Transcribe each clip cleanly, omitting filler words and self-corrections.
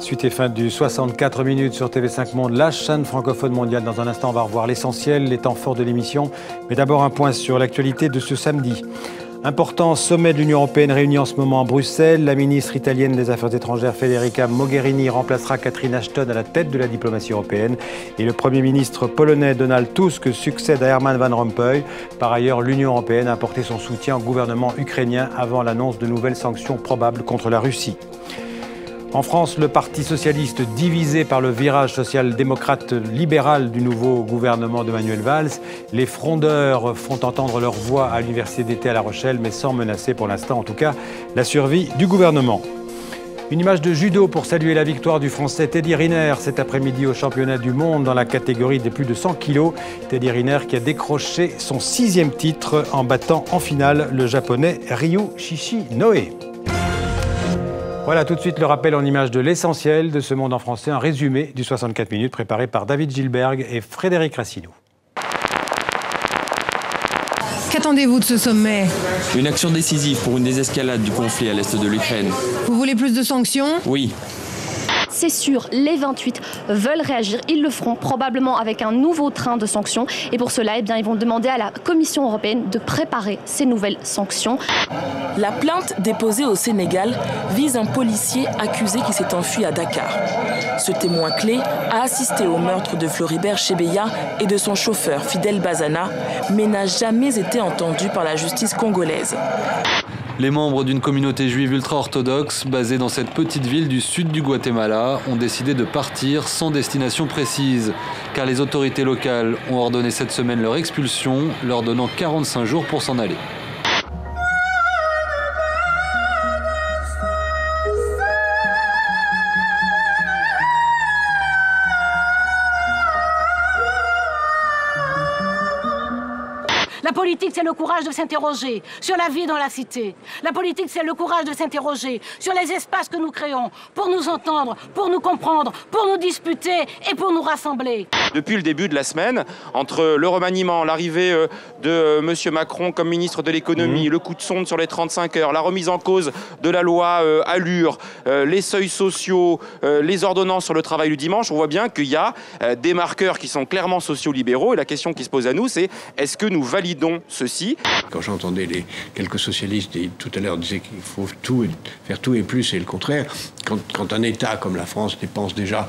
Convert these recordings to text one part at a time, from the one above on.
Suite et fin du 64 minutes sur TV5 Monde, la chaîne francophone mondiale. Dans un instant, on va revoir l'essentiel, les temps forts de l'émission. Mais d'abord, un point sur l'actualité de ce samedi. Important sommet de l'Union européenne réuni en ce moment à Bruxelles. La ministre italienne des Affaires étrangères Federica Mogherini remplacera Catherine Ashton à la tête de la diplomatie européenne. Et le Premier ministre polonais Donald Tusk succède à Herman Van Rompuy. Par ailleurs, l'Union européenne a apporté son soutien au gouvernement ukrainien avant l'annonce de nouvelles sanctions probables contre la Russie. En France, le Parti socialiste, divisé par le virage social-démocrate libéral du nouveau gouvernement de Manuel Valls. Les frondeurs font entendre leur voix à l'université d'été à La Rochelle, mais sans menacer pour l'instant, en tout cas, la survie du gouvernement. Une image de judo pour saluer la victoire du Français Teddy Riner cet après-midi au championnat du monde dans la catégorie des plus de 100 kilos. Teddy Riner qui a décroché son 6e titre en battant en finale le japonais Ryu Shishinoe. Voilà tout de suite le rappel en images de l'essentiel de ce monde en français, un résumé du 64 minutes préparé par David Gilberg et Frédéric Rassinou. Qu'attendez-vous de ce sommet? Une action décisive pour une désescalade du conflit à l'est de l'Ukraine. Vous voulez plus de sanctions? Oui. C'est sûr, les 28 veulent réagir. Ils le feront probablement avec un nouveau train de sanctions. Et pour cela, ils vont demander à la Commission européenne de préparer ces nouvelles sanctions. La plainte déposée au Sénégal vise un policier accusé qui s'est enfui à Dakar. Ce témoin clé a assisté au meurtre de Floribert Chebeya et de son chauffeur Fidel Bazana, mais n'a jamais été entendu par la justice congolaise. Les membres d'une communauté juive ultra-orthodoxe basée dans cette petite ville du sud du Guatemala ont décidé de partir sans destination précise, car les autorités locales ont ordonné cette semaine leur expulsion, leur donnant 45 jours pour s'en aller. La politique, c'est le courage de s'interroger sur la vie dans la cité. La politique, c'est le courage de s'interroger sur les espaces que nous créons pour nous entendre, pour nous comprendre, pour nous disputer et pour nous rassembler. Depuis le début de la semaine, entre le remaniement, l'arrivée de M. Macron comme ministre de l'économie, le coup de sonde sur les 35 heures, la remise en cause de la loi Allure, les seuils sociaux, les ordonnances sur le travail du dimanche, on voit bien qu'il y a des marqueurs qui sont clairement sociaux-libéraux. Et la question qui se pose à nous, c'est est-ce que nous validons ceci? Quand j'entendais quelques socialistes tout à l'heure disaient qu'il faut faire tout et plus, et le contraire, quand un État comme la France dépense déjà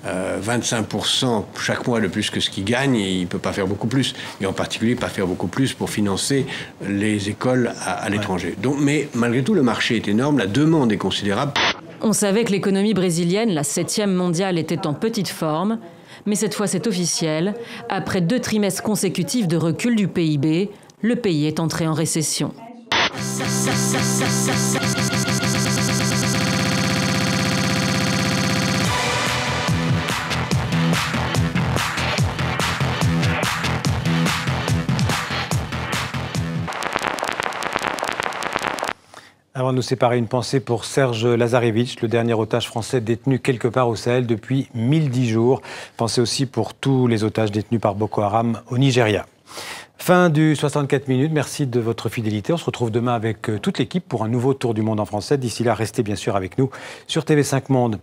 25% chaque mois de plus que ce qu'il gagne, il ne peut pas faire beaucoup plus. Et en particulier, pas faire beaucoup plus pour financer les écoles à l'étranger. Donc, mais malgré tout, le marché est énorme, la demande est considérable. On savait que l'économie brésilienne, la 7e mondiale, était en petite forme. Mais cette fois, c'est officiel. Après 2 trimestres consécutifs de recul du PIB, le pays est entré en récession. Avant de nous séparer, une pensée pour Serge Lazarevitch, le dernier otage français détenu quelque part au Sahel depuis 1010 jours. Pensez aussi pour tous les otages détenus par Boko Haram au Nigeria. Fin du 64 minutes, merci de votre fidélité. On se retrouve demain avec toute l'équipe pour un nouveau tour du monde en français. D'ici là, restez bien sûr avec nous sur TV5 Monde.